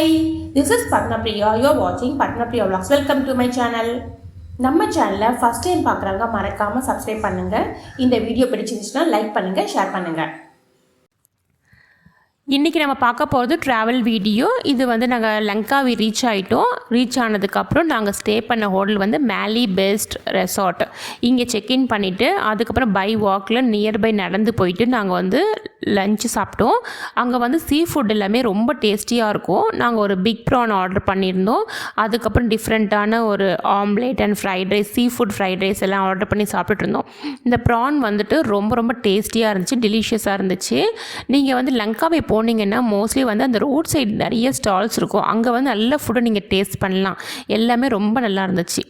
Hi, this is Padmapriya. You are watching Padmapriya Vlogs. Welcome to my channel. நம்ம சேனலை first time பார்க்குறவங்க மறக்காமல் subscribe பண்ணுங்கள். இந்த வீடியோ பிடிச்சிருந்துச்சுன்னா லைக் பண்ணுங்கள், ஷேர் பண்ணுங்கள். இன்றைக்கி நம்ம பார்க்க போகிறது ட்ராவல் வீடியோ. இது நாங்கள் லங்காவி ரீச் ஆகிட்டோம். ரீச் ஆனதுக்கப்புறம் நாங்கள் ஸ்டே பண்ண ஹோட்டல் மேலி பெஸ்ட் ரெசார்ட். இங்கே செக்இன் பண்ணிவிட்டு அதுக்கப்புறம் பை வாக்கில் நியர்பை நடந்து போயிட்டு நாங்கள் லஞ்சு சாப்பிட்டோம். அங்கே சீ ஃபுட் எல்லாமே ரொம்ப டேஸ்டியாக இருக்கும். நாங்கள் ஒரு பிக் ப்ரான் ஆர்டர் பண்ணியிருந்தோம். அதுக்கப்புறம் டிஃப்ரெண்ட்டான ஒரு omelette and fried rice, sea food fried rice எல்லாம் ஆர்டர் பண்ணி சாப்பிட்டுட்டு இருந்தோம். இந்த ப்ரான் ரொம்ப ரொம்ப டேஸ்டியாக இருந்துச்சு, டெலிஷியஸாக இருந்துச்சு. நீங்கள் லங்காவை போனீங்கன்னா மோஸ்ட்லி அந்த ரோட் சைடு நிறைய ஸ்டால்ஸ் இருக்கும். அங்கே நல்ல ஃபுட்டை நீங்கள் டேஸ்ட் பண்ணலாம். எல்லாமே ரொம்ப நல்லா இருந்துச்சு.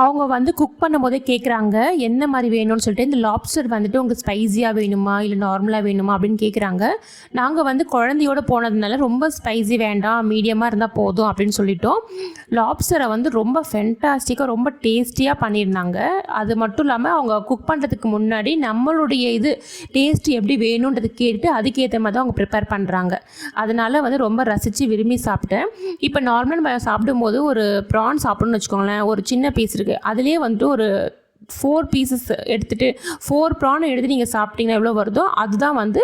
அவங்க குக் பண்ணும்போதே கேட்குறாங்க என்ன மாதிரி வேணும்னு சொல்லிட்டு. இந்த லாப்ஸ்டர் உங்களுக்கு ஸ்பைஸியாக வேணுமா இல்லை நார்மலாக வேணுமா அப்படின்னு கேட்குறாங்க. நாங்கள் குழந்தையோடு போனதுனால ரொம்ப ஸ்பைசி வேண்டாம், மீடியமாக இருந்தால் போதும் அப்படின்னு சொல்லிட்டோம். லாப்ஸ்டரை ரொம்ப ஃபென்டாஸ்டிக்காக ரொம்ப டேஸ்டியாக பண்ணியிருந்தாங்க. அது மட்டும் இல்லாமல் அவங்க குக் பண்ணுறதுக்கு முன்னாடி நம்மளுடைய டேஸ்ட் எப்படி வேணுன்றது கேட்டு அதுக்கேற்ற மாதிரி தான் அவங்க ப்ரிப்பேர் பண்ணுறாங்க. அதனால் ரொம்ப ரசித்து விரும்பி சாப்பிட்டேன். இப்போ நார்மலாக நம்ம சாப்பிடும்போது ஒரு ப்ரான் சாப்பிட்ணுன்னு வச்சுக்கோங்களேன், ஒரு சின்ன பீஸ் இருக்குது, அதுலேயே ஒரு 4 பீசஸ் எடுத்துகிட்டு 4 ப்ரான் எடுத்து நீங்கள் சாப்பிட்டீங்கன்னா எவ்வளோ வருதோ அதுதான்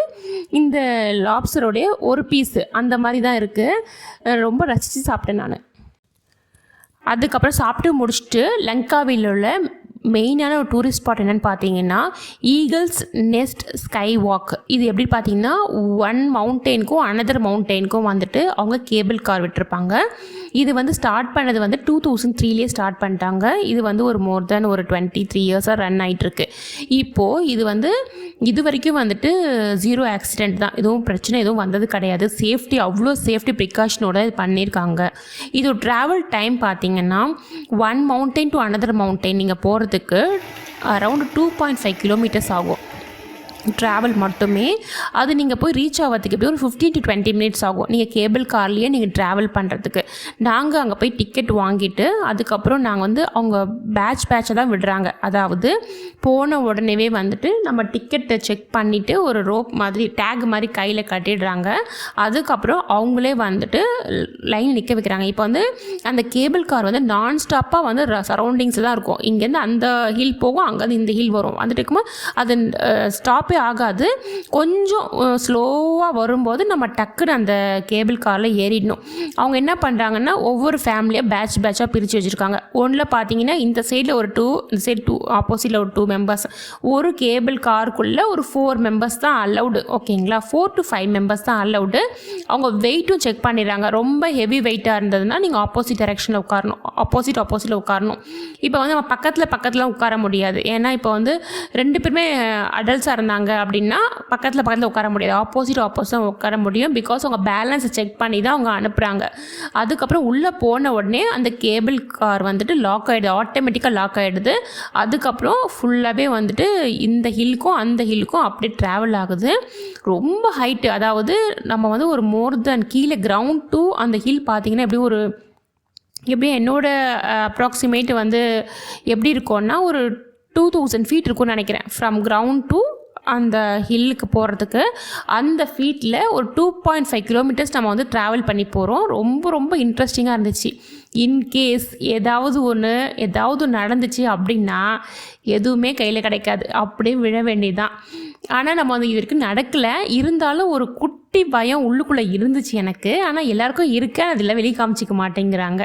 இந்த லாப்ஸ்டரோடைய ஒரு பீஸு. அந்த மாதிரி தான் இருக்குது. ரொம்ப ரசித்து சாப்பிட்டேன் நான். அதுக்கப்புறம் சாப்பிட்டு முடிச்சுட்டு லங்காவில் உள்ள மெயினான ஒரு டூரிஸ்ட் ஸ்பாட் என்னென்னு பார்த்தீங்கன்னா ஈகிள்ஸ் நெஸ்ட் ஸ்கை வாக். இது எப்படி பார்த்தீங்கன்னா ஒன் மவுண்டெயினுக்கும் அனதர் மவுண்டெயினுக்கும் அவங்க கேபிள் கார் விட்டுருப்பாங்க. இது ஸ்டார்ட் பண்ணது 2003 ஸ்டார்ட் பண்ணிட்டாங்க. இது ஒரு மோர் தென் ஒரு 23 இயர்ஸாக ரன் ஆகிட்டுருக்கு. இப்போது இது வரைக்கும் 0 ஆக்சிடெண்ட் தான், எதுவும் பிரச்சனை எதுவும் வந்தது கிடையாது. சேஃப்டி அவ்வளோ சேஃப்டி ப்ரிகாஷனோட இது பண்ணியிருக்காங்க. இது ட்ராவல் டைம் பார்த்தீங்கன்னா one mountain to another mountain நீங்கள் போகிறதுக்கு அரவுண்ட் 2.5 கிலோமீட்டர்ஸ் ஆகும் ட்ராவல் மட்டுமே. அது நீங்கள் போய் ரீச் ஆகிறதுக்கு எப்படி ஒரு 15 to 20 மினிட்ஸ் ஆகும் நீங்கள் கேபிள் கார்லேயே நீங்கள் ட்ராவல் பண்ணுறதுக்கு. நாங்கள் அங்கே போய் டிக்கெட் வாங்கிட்டு அதுக்கப்புறம் நாங்கள் அவங்க பேட்சாக தான் விடுறாங்க. அதாவது போன உடனேவே நம்ம டிக்கெட்டை செக் பண்ணிவிட்டு ஒரு ரோப் மாதிரி டேக் மாதிரி கையில் கட்டிடுறாங்க. அதுக்கப்புறம் அவங்களே லைன் நிற்க வைக்கிறாங்க. இப்போ அந்த கேபிள் கார் நான் ஸ்டாப்பாக சரௌண்டிங்ஸ் தான் இருக்கும். இங்கேருந்து அந்த ஹில் போகும், அங்கேருந்து இந்த ஹில் வரும். இருக்கும்போது அது ஸ்டாப்பே ஆகாது. கொஞ்சம் ஸ்லோவாக வரும்போது நம்ம டக்குன்னு அந்த கேபிள் காரில் ஏறிடணும். அவங்க என்ன பண்ணுறாங்கன்னா ஒவ்வொரு ஃபேமிலியாக பேட்சாக பிரித்து வச்சுருக்காங்க. ஒன்றில் பார்த்தீங்கன்னா இந்த சைடில் ஒரு 2, இந்த சைடு 2, ஆப்போசிட்டில் ஒரு 2 மெம்பர்ஸ். ஒரு கேபிள் காருக்குள்ளே ஒரு 4 மெம்பர்ஸ் தான் அலவுடு. ஓகேங்களா, 4 to 5 மெம்பர்ஸ் தான் அலவுடு. அவங்க வெயிட்டும் செக் பண்ணிடுறாங்க. ரொம்ப ஹெவி வெயிட்டாக இருந்ததுன்னா நீங்கள் ஆப்போசிட் டைரெக்ஷனில் உட்காரணும், ஆப்போசிட்டில் உட்காரணும். இப்போ நம்ம பக்கத்தில் உட்கார முடியாது. ஏன்னா இப்போ 2 பேருமே அடல்ட்ஸாக இருந்தாங்க அப்படின்னா பக்கத்தில் உட்கார முடியாது, ஆப்போசிட் உட்கார முடியும். பிகாஸ் அவங்க பேலன்ஸை செக் பண்ணி தான் அவங்க அனுப்புகிறாங்க. அதுக்கப்புறம் உள்ளே போன உடனே அந்த கேபிள் கார் லாக் ஆகிடுது, ஆட்டோமேட்டிக்காக லாக் ஆகிடுது. அதுக்கப்புறம் ஃபுல்லாகவே இந்த ஹில்க்கும் அந்த ஹில்க்கும் அப்படியே ட்ராவல் ஆகுது. ரொம்ப ஹைட்டு, அதாவது நம்ம ஒரு மோர் தென் கீழே கிரவுண்ட் டு அந்த ஹில் பார்த்திங்கன்னா எப்படி என்னோட அப்ராக்சிமேட் எப்படி இருக்கும்னா ஒரு 2000 ஃபீட் இருக்கும்னு நினைக்கிறேன். ஃப்ரம் கிரவுண்ட் டு அந்த ஹில்லுக்கு போகிறதுக்கு அந்த ஃபீட்டில் ஒரு 2.5 கிலோமீட்டர்ஸ் நம்ம ட்ராவல் பண்ணி போகிறோம். ரொம்ப ரொம்ப இன்ட்ரெஸ்டிங்காக இருந்துச்சு. இன்கேஸ் ஏதாவது நடந்துச்சு அப்படின்னா எதுவுமே கையில் கிடைக்காது, அப்படியே விழ வேண்டியதுதான். ஆனால் நம்ம இதற்கு நடக்கலை. இருந்தாலும் ஒரு குட்டி பயம் உள்ளுக்குள்ளே இருந்துச்சு எனக்கு. ஆனால் எல்லாருக்கும் இருக்க அதில் வெளியே காமிச்சிக்க மாட்டேங்கிறாங்க.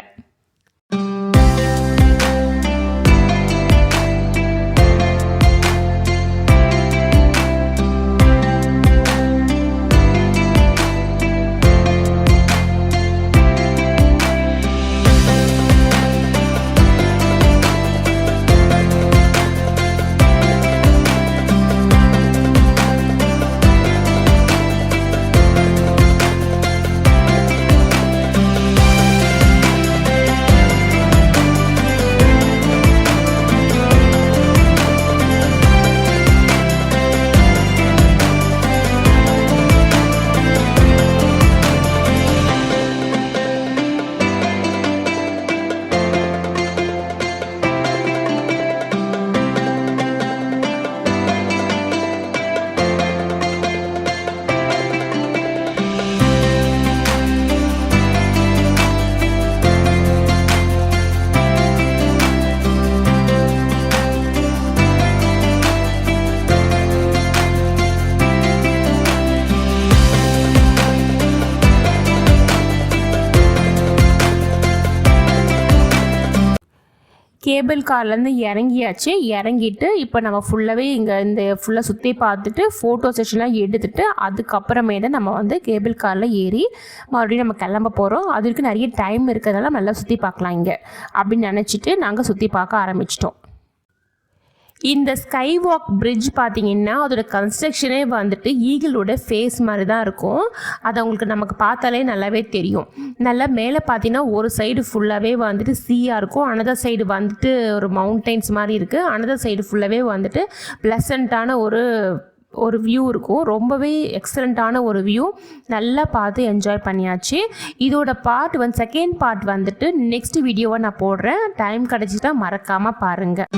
கேபிள் கார்லேருந்து இறங்கியாச்சு. இறங்கிட்டு இப்போ நம்ம ஃபுல்லாகவே இங்கே இந்த ஃபுல்லாக சுற்றி பார்த்துட்டு ஃபோட்டோ செஷன்லாம் எடுத்துகிட்டு அதுக்கப்புறமே தான் நம்ம வந்து கேபிள் காரில் ஏறி மறுபடியும் நம்ம கிளம்ப போகிறோம். அதுக்கு நிறைய டைம் இருக்கிறதால நல்லா சுற்றி பார்க்கலாம் இங்கே அப்படின்னு நினச்சிட்டு நாங்கள் சுற்றி பார்க்க ஆரம்பிச்சிட்டோம். இந்த ஸ்கை வாக் பிரிட்ஜ் பார்த்திங்கன்னா அதோட கன்ஸ்ட்ரக்ஷனே வந்துட்டு ஈகிளோட ஃபேஸ் மாதிரி தான் இருக்கும். அது உங்களுக்கு நமக்கு பார்த்தாலே நல்லாவே தெரியும். நல்லா மேலே பார்த்தீங்கன்னா ஒரு சைடு ஃபுல்லாகவே வந்துட்டு சீயாக இருக்கும், அனதர் சைடு வந்துட்டு ஒரு மவுண்டெயின்ஸ் மாதிரி இருக்குது, அனதர் சைடு ஃபுல்லாகவே வந்துட்டு ப்ளசண்ட்டான ஒரு வியூ இருக்கும். ரொம்பவே எக்ஸலண்ட்டான ஒரு வியூ. நல்லா பார்த்து என்ஜாய் பண்ணியாச்சு. இதோட பார்ட் செகண்ட் பார்ட் வந்துட்டு நெக்ஸ்ட் வீடியோவை நான் போடுறேன். டைம் கிடச்சிட்டா மறக்காமல் பாருங்கள்.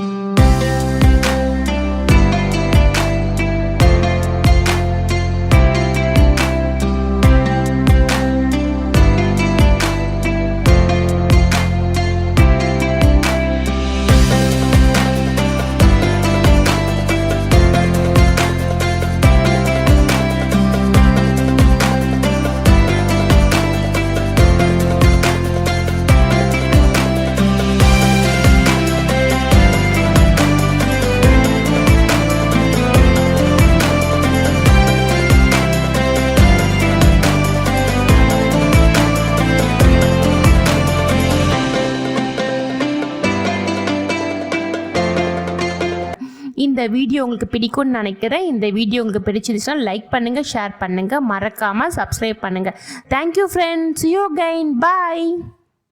இந்த வீடியோ உங்களுக்கு பிடிக்கும்னு நினைக்கிறேன். இந்த வீடியோ உங்களுக்கு பிடிச்சிருந்துச்சுன்னா லைக் பண்ணுங்கள், ஷேர் பண்ணுங்கள், மறக்காமல் சப்ஸ்கிரைப் பண்ணுங்கள். Thank you friends. See you again. Bye.